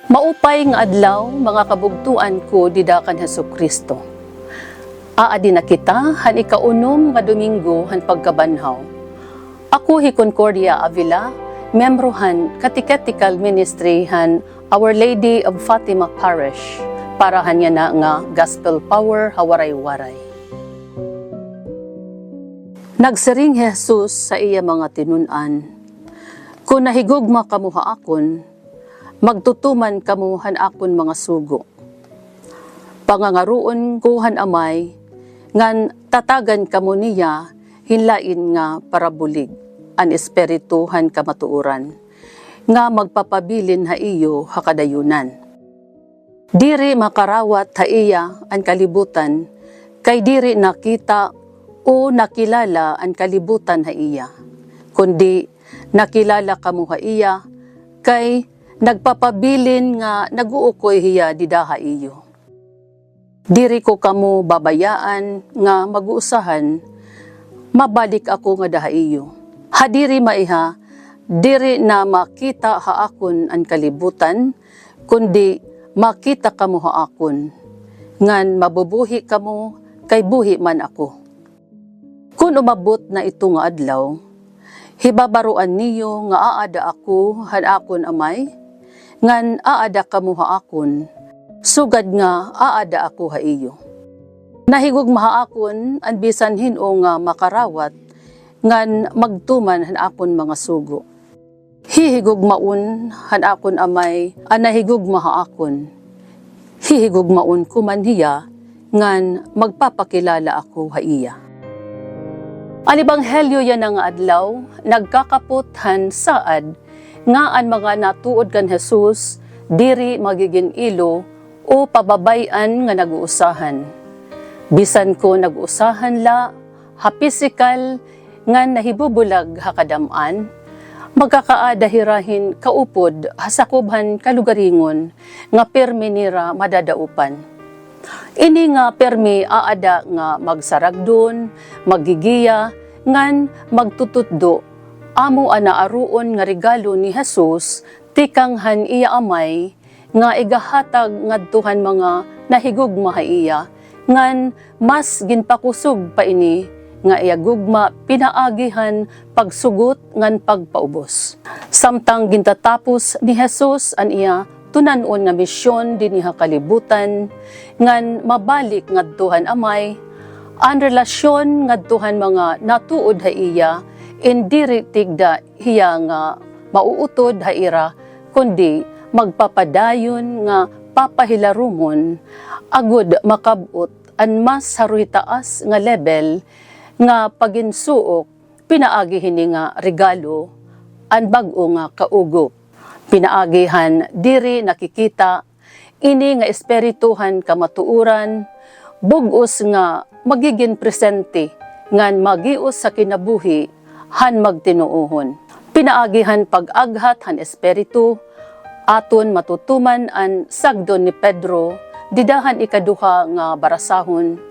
Maupay nga adlaw, mga kabugtuan ko didakan Hesukristo. Aadi na kita, han ikaunom nga Domingo han pagkabanhaw. Ako hi Concordia Avila, membro han Catechetical Ministry han Our Lady of Fatima Parish, para hanya na nga Gospel Power hawaray-waray. Nagsiring Jesus sa iya mga tinunan, kung nahigugma kamuha akon, magtutuman kamuhan akon mga sugo. Pangangaruon kuhan amay, ngan tatagan kamo niya, hinlain nga parabulig, an espirituhan kamatuuran, nga magpapabilin ha iyo hakadayunan. Diri makarawat ha iya an kalibutan, kay diri nakita o nakilala an kalibutan ha iya, kundi nakilala kamo ha iya, kay nagpapabilin nga naguukoy hiya didaha iyo. Diri ko kamo babayaan nga mag-uusahan, mabalik ako nga daha iyo. Hadiri maiha, diri na makita haakon ang kalibutan, kundi makita kamo haakon, ngan mabubuhi kamo kay buhi man ako. Kung umabot na ito nga adlaw, hibabaruan niyo nga aada ako han akon amay, ngan aada kamo haakon, sugad nga aada ako ha iyo. Nahigog mahaakon an bisan hino nga makarawat, ngan magtuman han akon mga sugo. Hihigog maun han akon amay, an nahigog mahaakon. Hihigog maun kuman hiya, ngan magpapakilala ako ha iya. Ang ebanghelyo yan nga adlaw, nagkakapot han saad, nga ang mga natuod kan Jesus, diri magiging ilo o pababayan nga nag-uusahan. Bisan ko nag-uusahan la, ha pisikal, nga nahibubulag ha kadamaan, magkakaadahirahin kaupod ha sakubhan kalugaringon, nga permi nira madadaupan. Ini nga permi aada nga magsaragdon, magigiya, ngan magtututdo, amo anaaruon nga regalo ni Jesus, tikanghan iya amay, nga igahatag ngadtuhan mga nahigugma ha iya, ngan mas ginpakusog pa ini, nga iagugma pinaagihan pagsugot ngan pagpaubos. Samtang gintatapos ni Jesus an iya tunanon nga misyon dinhi kalibutan, ngan mabalik ngadtuhan amay, an relasyon ngadtuhan mga natuod ha iya, indiri tigda hiya nga mauutod ha ira, kundi magpapadayon nga papahilarumon, agud makabot an mas haruitaas nga level, nga paginsuok, pinaagihin nga regalo, an bag-o nga kaugop. Pinaagihan diri nakikita, ini nga espirituhan kamatuuran, bugos nga magiging presente, ngan magius sa kinabuhi, han magtinuuhon. Pinaagihan pag-aghat han espiritu, aton matutuman an sagdon ni Pedro, didahan ikaduha nga barasahon.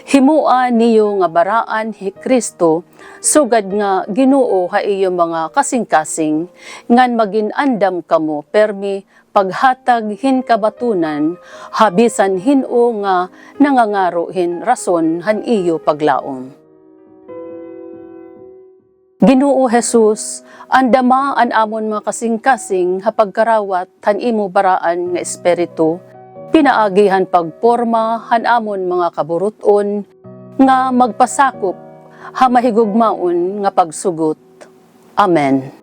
Himua niyo nga baraan hi Kristo, sugad nga Ginoo ha iyo mga kasing-kasing, ngan magin-andam kamo permi paghatag hin kabatunan, habisan hino nga nangangaro hin rason han iyo paglaom. Ginoo Jesus, andama an amon mga kasing-kasing ha pagkarawat han imo baraan nga espiritu, pinaagihan pagporma han amon mga kaburuton, nga magpasakop ha mahigugmaon nga pagsugot. Amen.